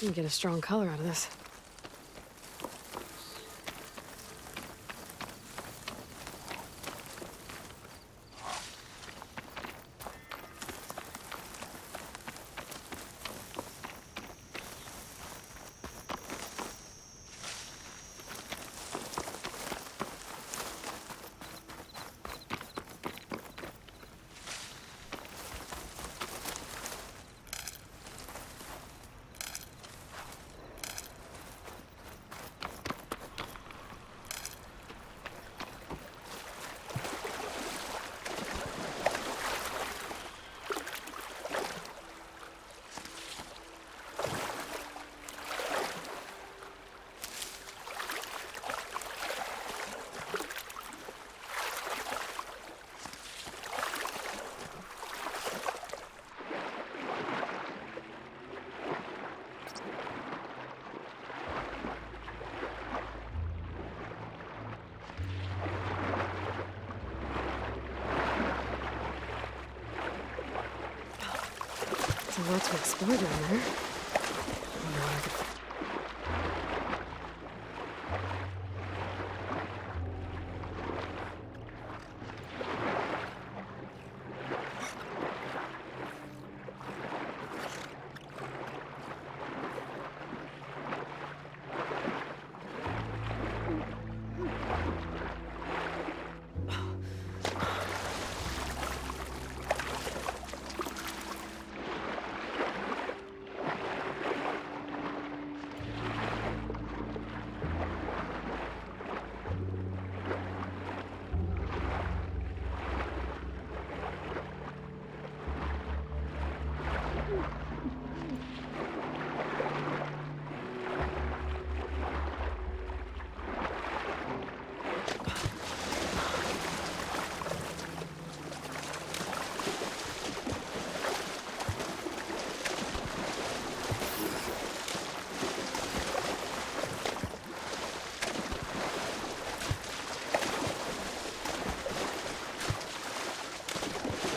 You can get a strong color out of this. There's a lot to explore down there. Wonder what I could...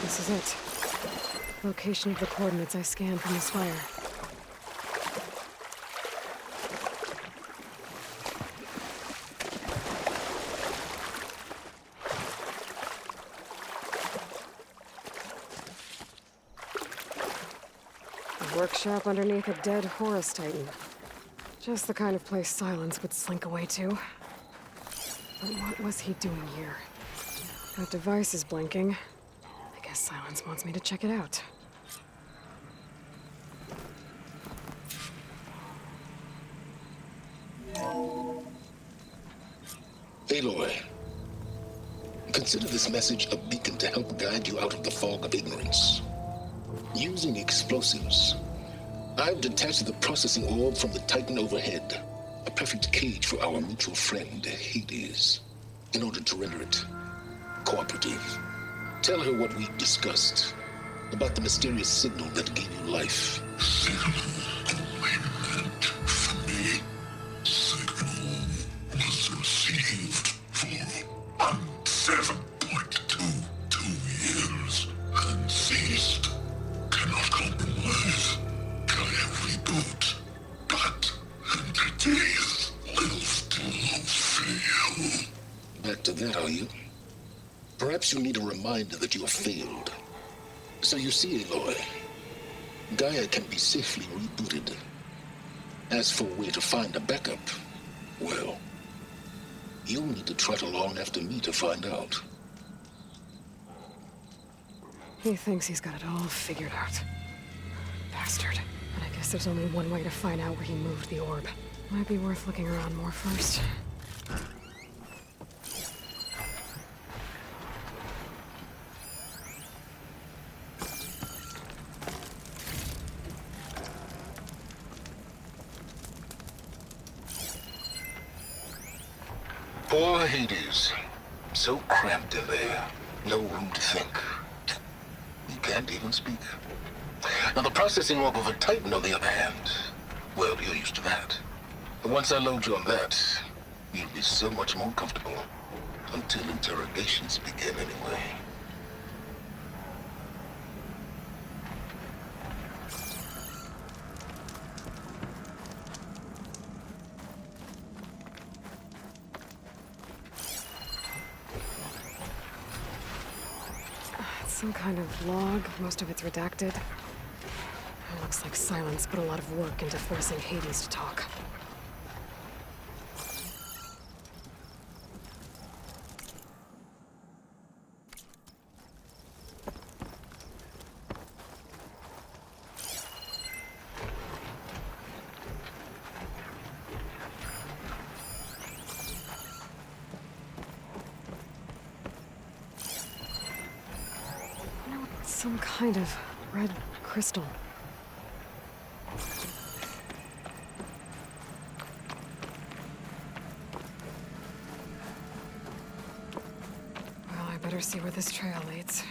This is it. Location of the coordinates I scanned from the spire. A workshop underneath a dead Horus Titan. Just the kind of place Silence would slink away to. But what was he doing here? That device is blinking. I guess Silence wants me to check it out. Aloy, consider this message a beacon to help guide you out of the fog of ignorance. Using explosives, I've detached the processing orb from the Titan overhead, a perfect cage for our mutual friend, Hades, in order to render it cooperative. Tell her what we discussed about the mysterious signal that gave you life. Signal only meant for me. Signal was received for 7.22 years and ceased. Cannot compromise. GAIA reboot. But entities will still fail. Back to that, are you? Perhaps you need a reminder that you have failed. So you see, Aloy, GAIA can be safely rebooted. As for where to find a backup, well, you'll need to trot along after me to find out. He thinks he's got it all figured out. Bastard. But I guess there's only one way to find out where he moved the orb. Might be worth looking around more first. Poor Hades. So cramped in there. No room to think. He can't even speak. Now the processing orb of a Titan, on the other hand, well, you're used to that. But once I load you on that, you'll be so much more comfortable. Until interrogations begin anyway. Some kind of log, most of it's redacted. It looks like Silence put a lot of work into forcing Hades to talk. Some kind of red crystal. Well, I better see where this trail leads.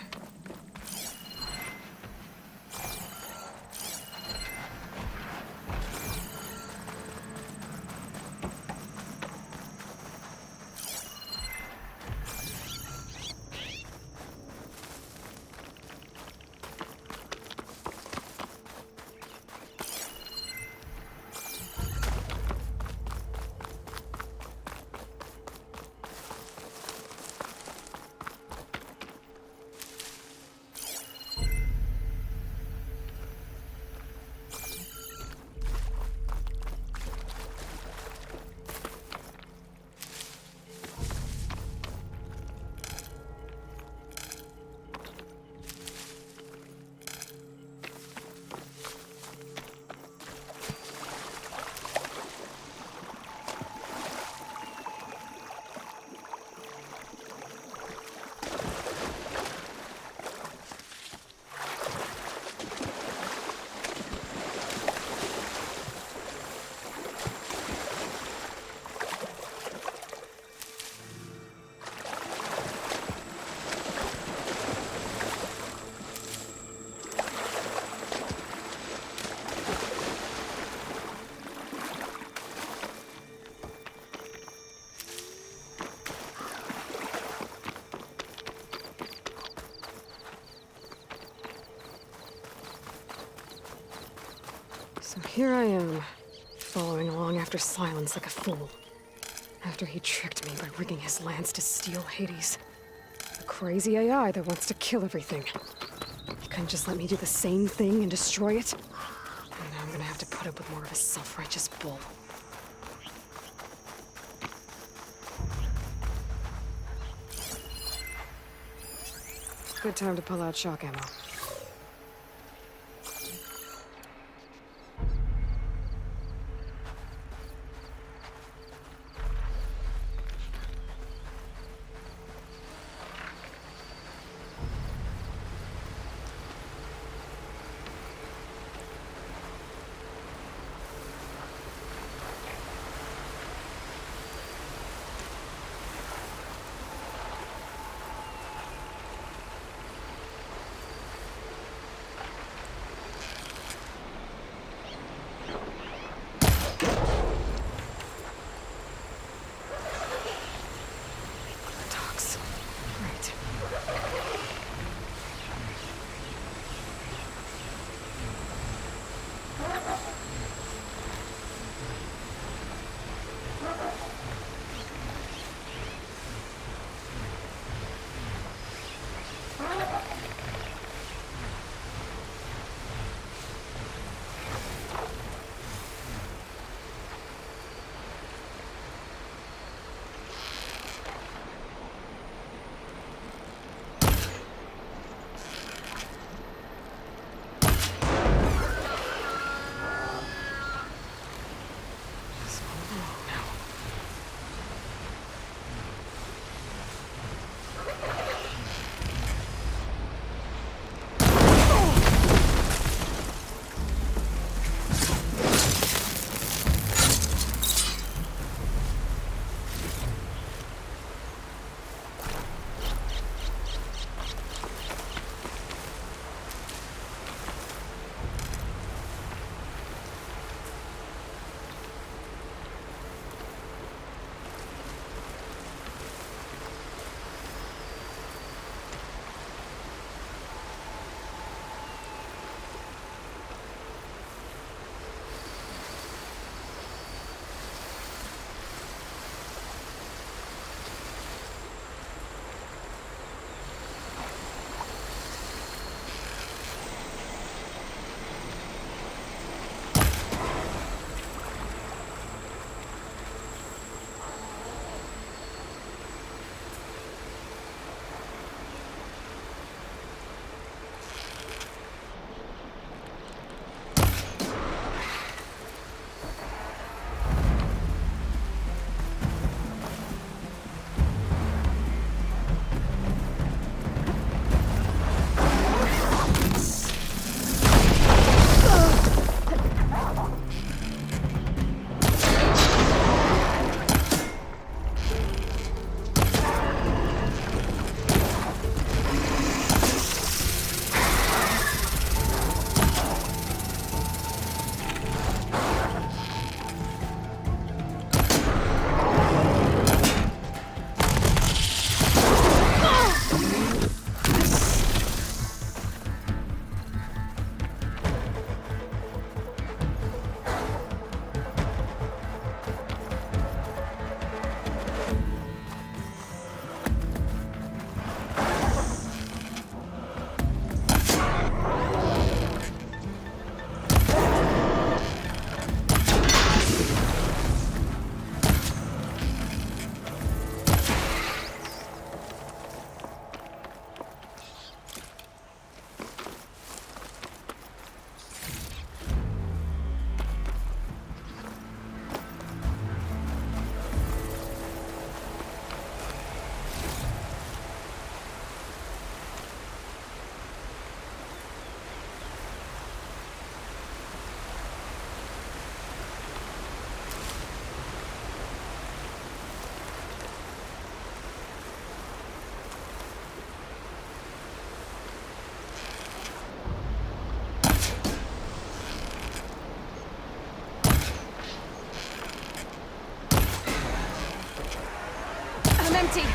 So here I am, following along after Silence like a fool. After he tricked me by rigging his lance to steal Hades. A crazy AI that wants to kill everything. He couldn't just let me do the same thing and destroy it. And now I'm gonna have to put up with more of his self-righteous bull. Good time to pull out shock ammo. empty.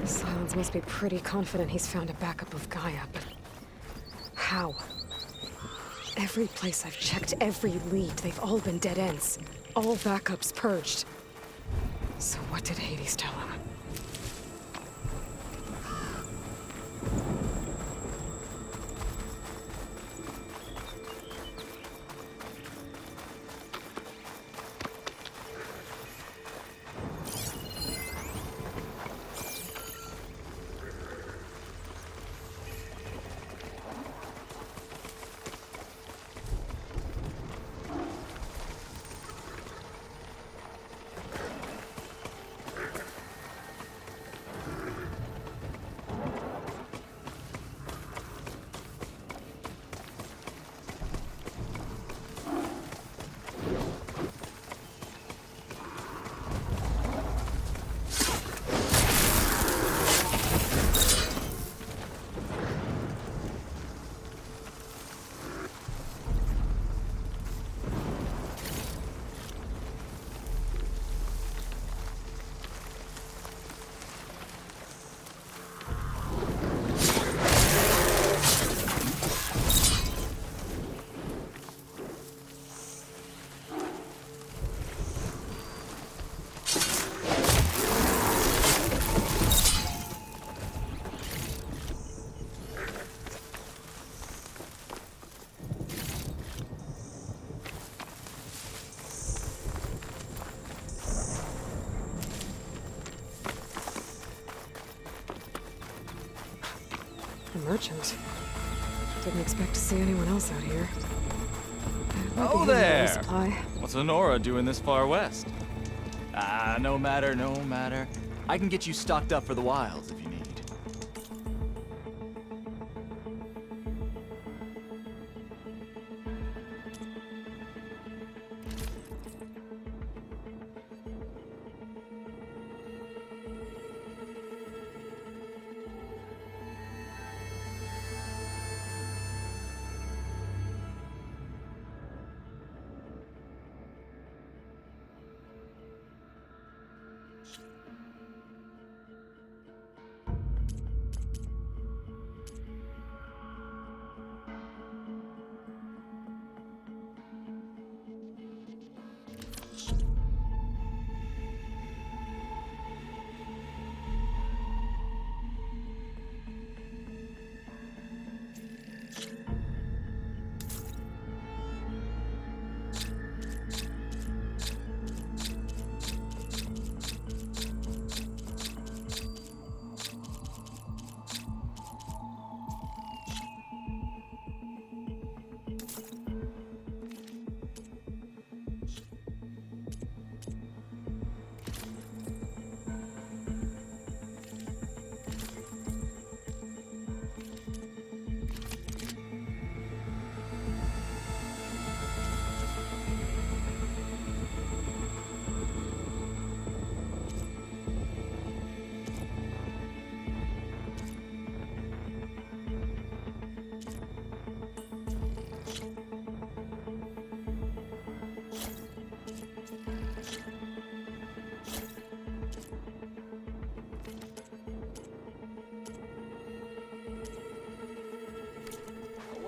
Silence must be pretty confident he's found a backup of Gaia, but how? Every place I've checked, every lead, they've all been dead ends. All backups purged. So what did Hades tell him? A merchant. Didn't expect to see anyone else out here. Oh there! What's Honora doing this far west? Ah, no matter, no matter. I can get you stocked up for the wilds if you need.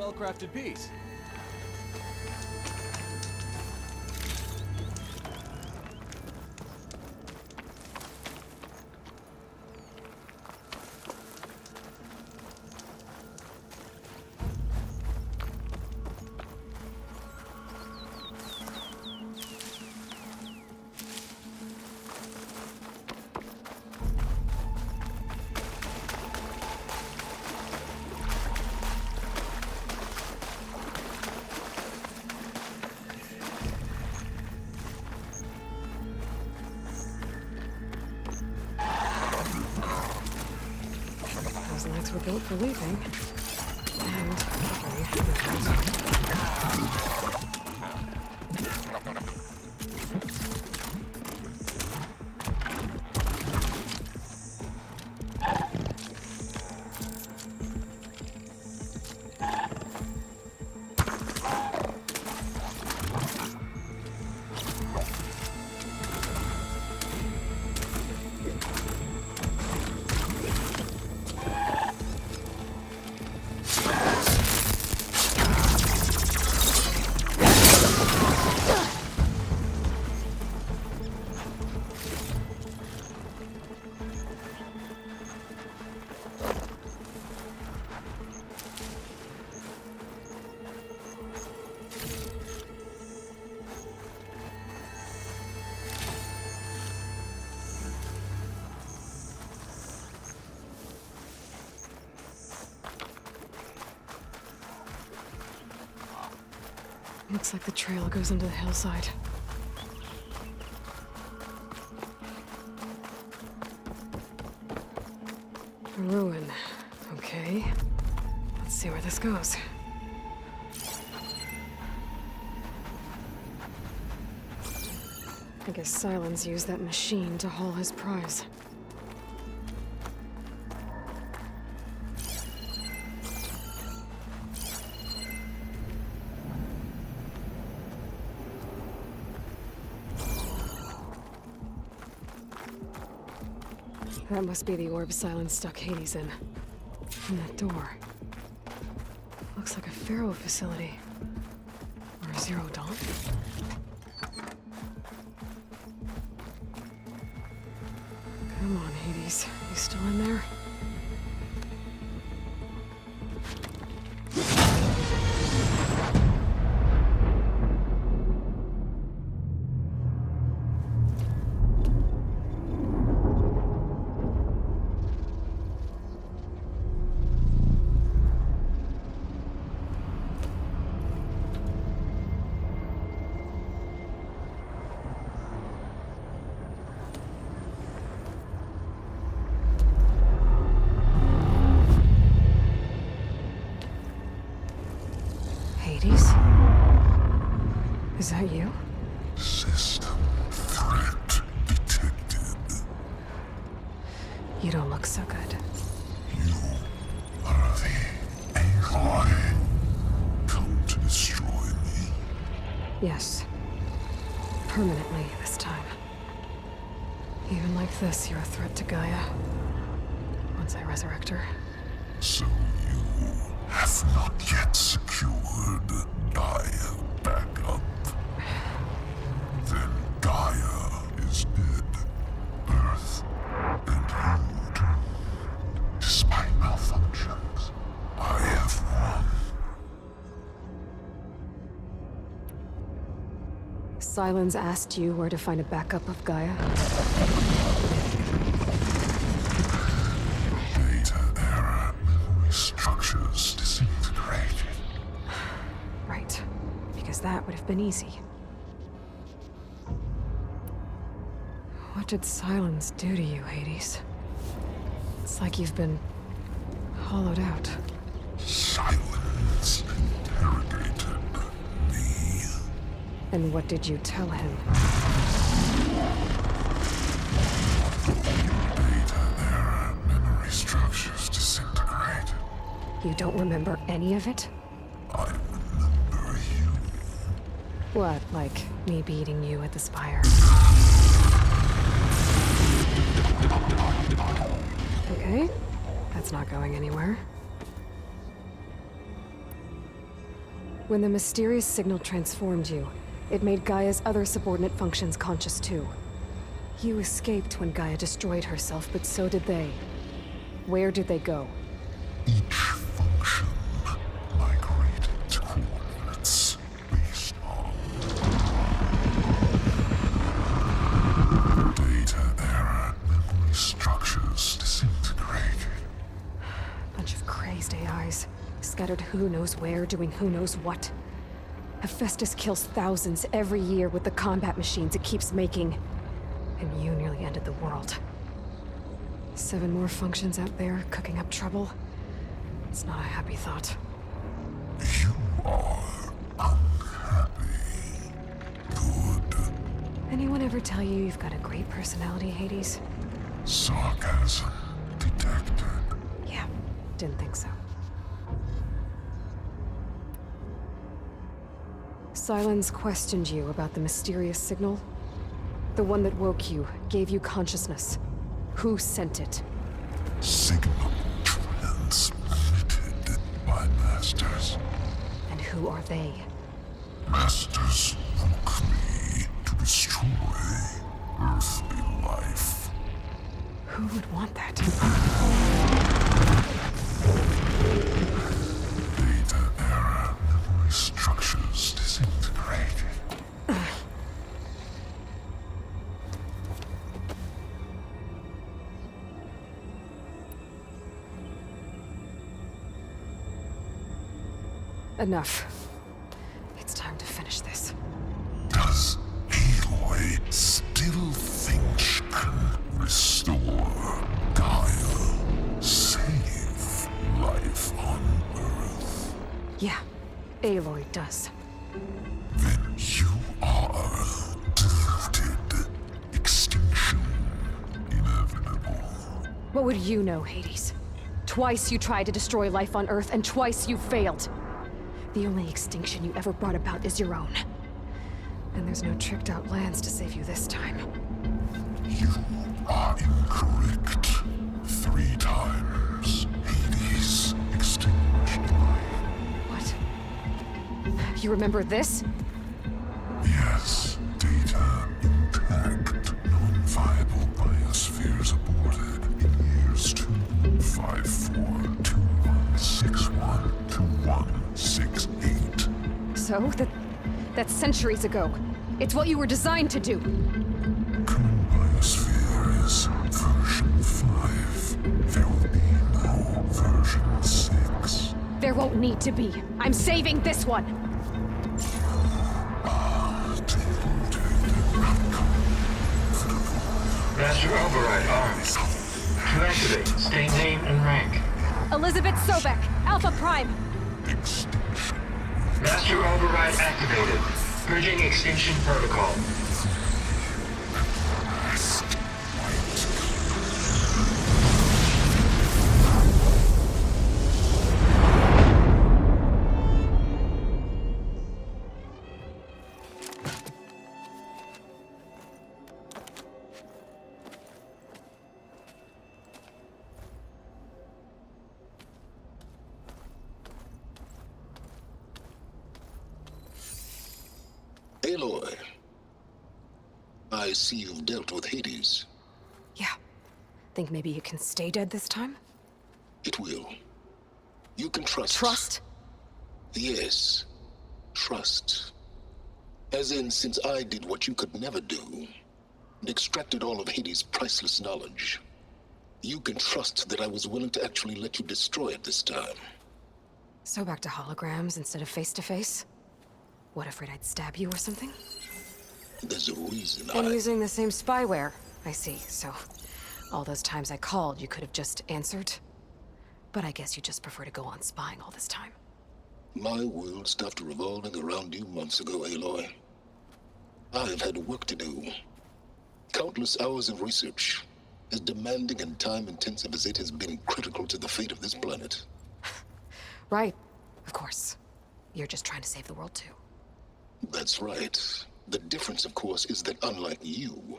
well-crafted piece. Those lights were built for leaving. And looks like the trail goes into the hillside. A ruin. Okay. Let's see where this goes. I guess Silence used that machine to haul his prize. That must be the orb Silence stuck Hades in. And that door. Looks like a Pharaoh facility. Or a Zero Dawn? Come on, Hades. You still in there? Hades? Is that you? System threat detected. You don't look so good. You are the Aloy. Come to destroy me. Yes. Permanently this time. Even like this, you're a threat to Gaia. Once I resurrect her. So you have not yet secured Gaia backup. Then Gaia is dead. Earth and you doomed. Despite malfunctions, I have won. Silence asked you where to find a backup of Gaia? Data error, memory structures disintegrated. Right. Because that would have been easy. What did Silence do to you, Hades? It's like you've been hollowed out. Silence interrogated me. And what did you tell him? Data error, memory structures disintegrated. You don't remember any of it? I remember you. What, like me beating you at the spire? Okay, that's not going anywhere. When the mysterious signal transformed you, it made Gaia's other subordinate functions conscious too. You escaped when Gaia destroyed herself, but so did they. Where did they go? Each function migrated to coordinates based on data era memory structures disintegrated. Bunch of crazed AIs, scattered who knows where, doing who knows what. Hephaestus kills thousands every year with the combat machines it keeps making. And you nearly ended the world. 7 more functions out there, cooking up trouble. It's not a happy thought. You are unhappy. Good. Anyone ever tell you you've got a great personality, Hades? Sarcasm detected. Yeah, didn't think so. Silence questioned you about the mysterious signal. The one that woke you, gave you consciousness. Who sent it? Signal transmitted by masters. And who are they? Masters woke me to destroy earthly life. Who would want that? Data era memory structures disintegrated. Enough. It's time to finish this. Does Aloy still think she can restore Gaia? Save life on Earth? Yeah, Aloy does. Then you are deluded. Extinction inevitable. What would you know, Hades? Twice you tried to destroy life on Earth, and twice you failed. The only extinction you ever brought about is your own. And there's no tricked-out lands to save you this time. You are incorrect. 3 times. Hades extinguished life. What? You remember this? Yes, data intact. Non-viable biospheres aborted in years 2154, 2161, 2168. So? That's centuries ago. It's what you were designed to do. Current biosphere is version 5. There will be no version 6. There won't need to be. I'm saving this one! Master override armed. To activate, state name and rank. Elizabeth Sobek, Alpha Prime! Extinction. Master override activated. Bridging extinction protocol. Aloy, I see you've dealt with Hades. Yeah. Think maybe you can stay dead this time? It will. You can trust. Trust? Yes. Trust. As in, since I did what you could never do, and extracted all of Hades' priceless knowledge, you can trust that I was willing to actually let you destroy it this time. So back to holograms instead of face-to-face? What, afraid I'd stab you or something? There's a reason And using the same spyware. I see, so... all those times I called, you could have just answered? But I guess you just prefer to go on spying all this time. My world stopped revolving around you months ago, Aloy. I've had work to do. Countless hours of research, as demanding and time-intensive as it has been critical to the fate of this planet. Right, of course. You're just trying to save the world too. That's right. The difference, of course, is that unlike you,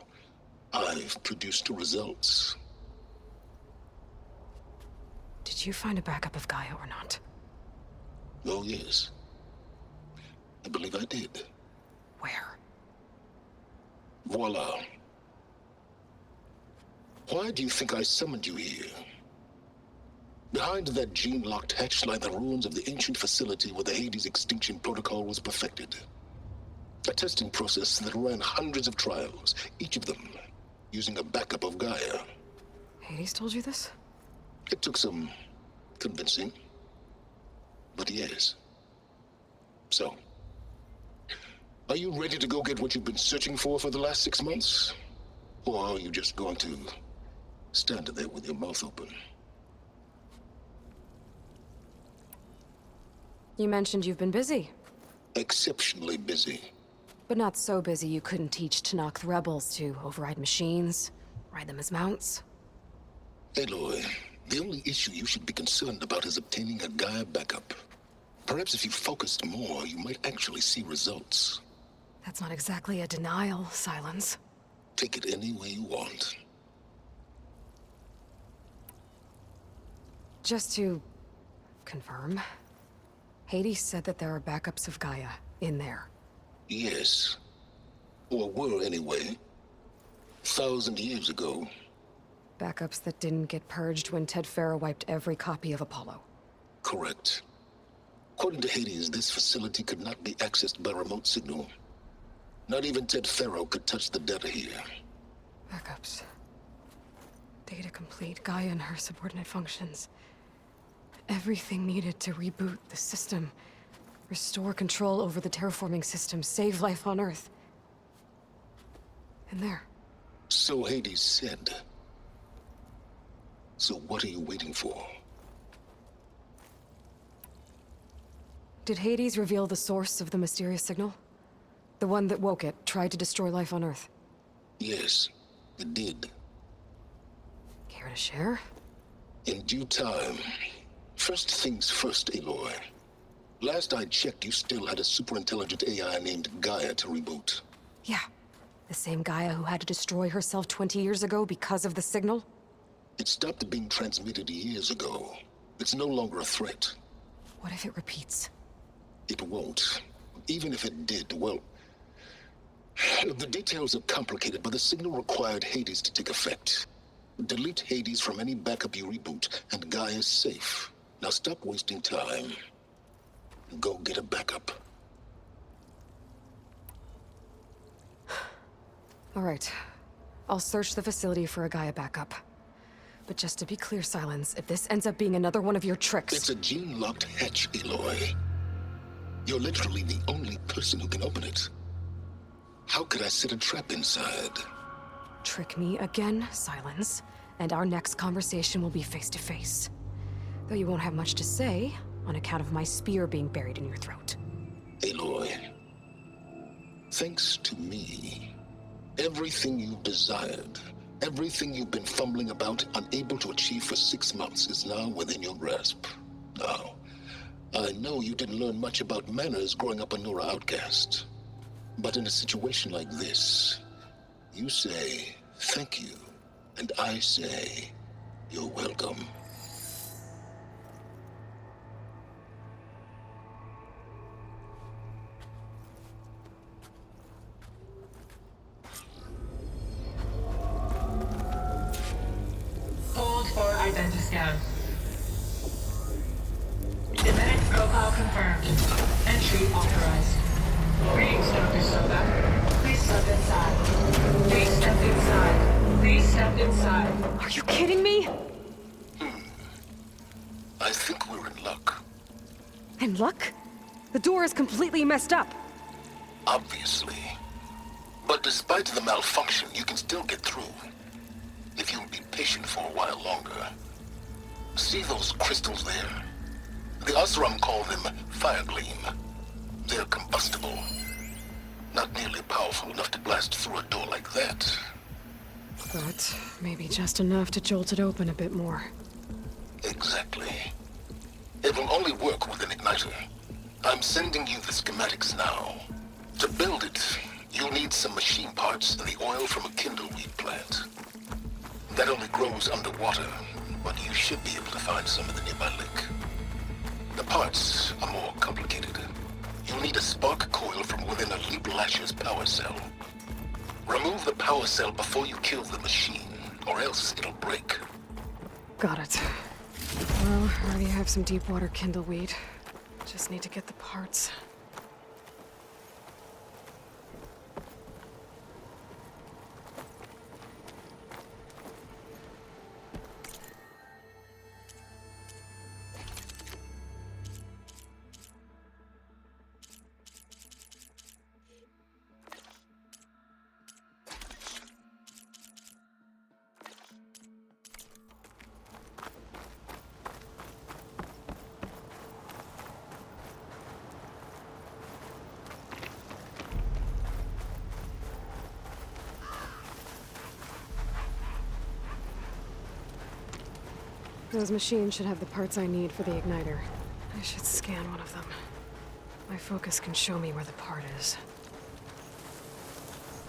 I've produced results. Did you find a backup of Gaia or not? Oh, yes. I believe I did. Where? Voila. Why do you think I summoned you here? Behind that gene-locked hatch lie the ruins of the ancient facility where the Hades extinction protocol was perfected. A testing process that ran hundreds of trials, each of them using a backup of Gaia. Hades told you this? It took some convincing, but yes. So, are you ready to go get what you've been searching for the last 6 months? Or are you just going to stand there with your mouth open? You mentioned you've been busy. Exceptionally busy. But not so busy you couldn't teach Tanakh the rebels to override machines, ride them as mounts. Aloy, the only issue you should be concerned about is obtaining a Gaia backup. Perhaps if you focused more, you might actually see results. That's not exactly a denial, Silence. Take it any way you want. Just to confirm, Hades said that there are backups of Gaia in there. Yes. Or were anyway. 1,000 years ago. Backups that didn't get purged when Ted Farrow wiped every copy of Apollo. Correct. According to Hades, this facility could not be accessed by remote signal. Not even Ted Farrow could touch the data here. Backups. Data complete, Gaia and her subordinate functions. Everything needed to reboot the system. Restore control over the terraforming system, save life on Earth. And there. So Hades said. So what are you waiting for? Did Hades reveal the source of the mysterious signal? The one that woke it, tried to destroy life on Earth? Yes, it did. Care to share? In due time. First things first, Aloy. Last I checked, you still had a superintelligent AI named Gaia to reboot. Yeah. The same Gaia who had to destroy herself 20 years ago because of the signal? It stopped being transmitted years ago. It's no longer a threat. What if it repeats? It won't. Even if it did, well... The details are complicated, but the signal required Hades to take effect. Delete Hades from any backup you reboot, and Gaia's safe. Now stop wasting time. Go get a backup. All right. I'll search the facility for a Gaia backup. But just to be clear, Silence, if this ends up being another one of your tricks... It's a gene-locked hatch, Aloy. You're literally the only person who can open it. How could I set a trap inside? Trick me again, Silence, and our next conversation will be face-to-face. Though you won't have much to say, on account of my spear being buried in your throat. Aloy, thanks to me, everything you've desired, everything you've been fumbling about, unable to achieve for 6 months, is now within your grasp. Now, I know you didn't learn much about manners growing up a Nora outcast. But in a situation like this, you say, thank you, and I say, you're welcome. Hold for identiscan. Genetic profile confirmed. Entry authorized. Greetings, Dr. Soka. Please step inside. Please step inside. Please step inside. Are you kidding me? I think we're in luck. In luck? The door is completely messed up. Obviously. But despite the malfunction, you can still get through. If you'll be patient for a while longer. See those crystals there? The Osram call them fire gleam. They're combustible. Not nearly powerful enough to blast through a door like that. But maybe just enough to jolt it open a bit more. Exactly. It will only work with an igniter. I'm sending you the schematics now. To build it, you'll need some machine parts and the oil from a kindleweed plant. That only grows underwater, but you should be able to find some in the nearby lake. The parts are more complicated. You you'll need a spark coil from within a Leap Lasher's power cell. Remove the power cell before you kill the machine, or else it'll break. Got it. Well, I already have some deep water kindleweed. Just need to get the parts. Those machines should have the parts I need for the igniter. I should scan one of them. My focus can show me where the part is.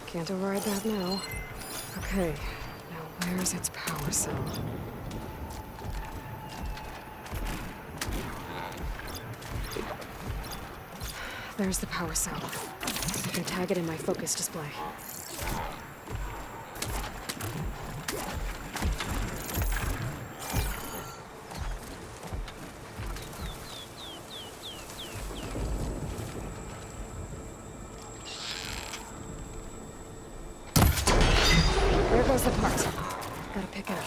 Can't override that now. Okay, now where's its power cell? There's the power cell. I can tag it in my focus display. There goes the part. Gotta pick it up.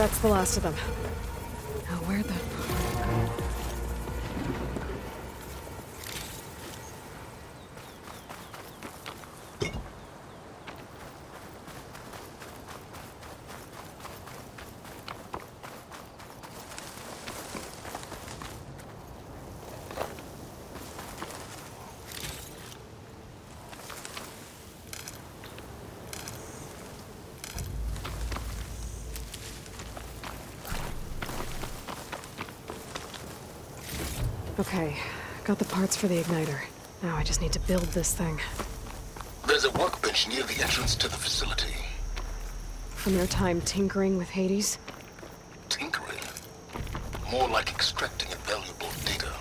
That's the last of them. Now where'd that... Okay, got the parts for the igniter. Now I just need to build this thing. There's a workbench near the entrance to the facility. From your time tinkering with Hades? Tinkering? More like extracting valuable data.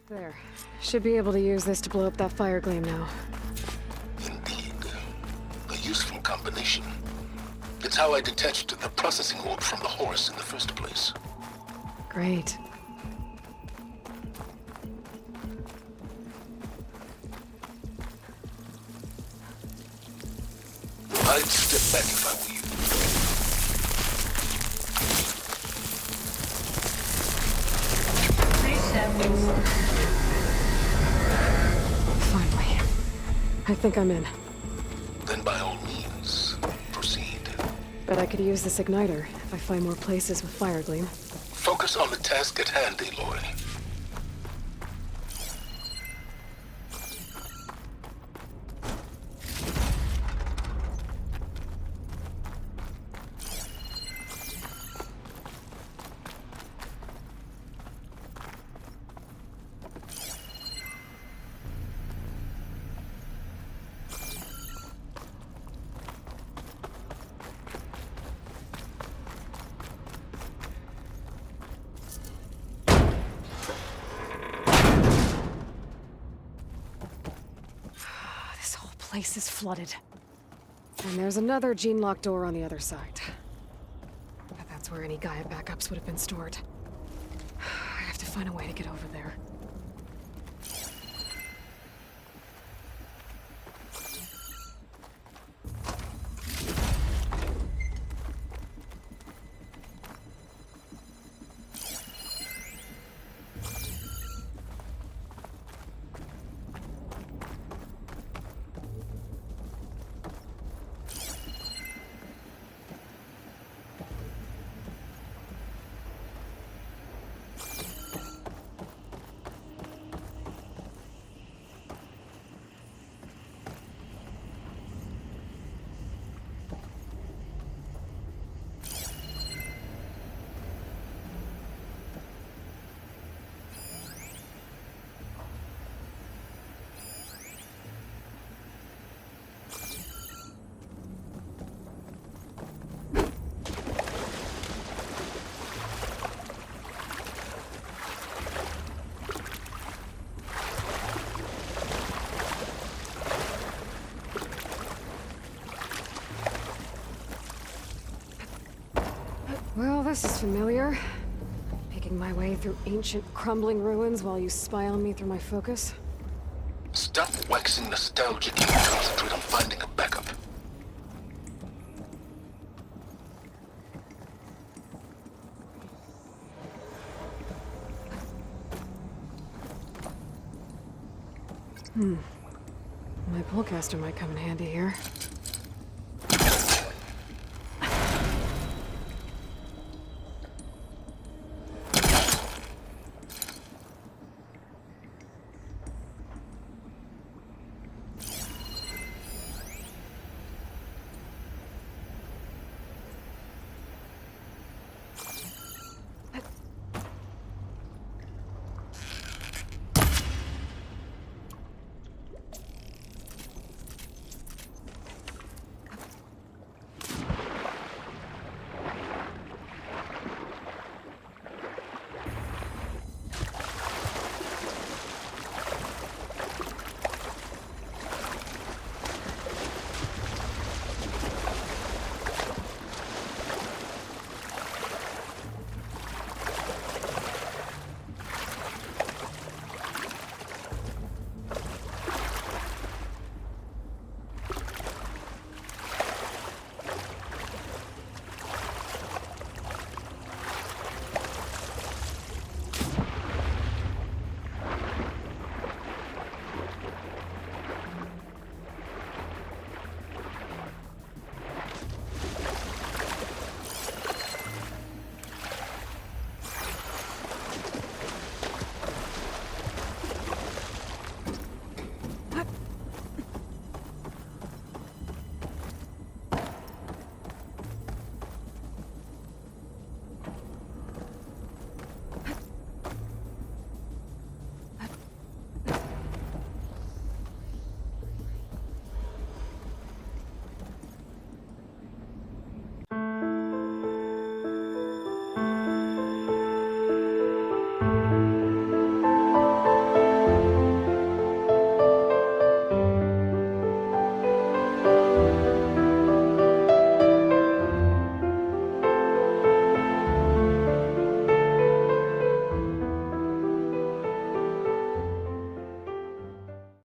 There. Should be able to use this to blow up that fire gleam now. Indeed. A useful combination. It's how I detached the processing orb from the horse in the first place. Great. I'd step back if I were you. Please step inside. Finally. I think I'm in. Then by all means, proceed. Bet I could use this igniter if I find more places with fire gleam. Focus on the task at hand, Aloy. This whole place is flooded. And there's another gene-lock door on the other side. But that's where any Gaia backups would have been stored. I have to find a way to get over there. This is familiar. Making my way through ancient, crumbling ruins while you spy on me through my focus. Stop waxing nostalgic and concentrate on finding a backup. My pullcaster might come in handy here.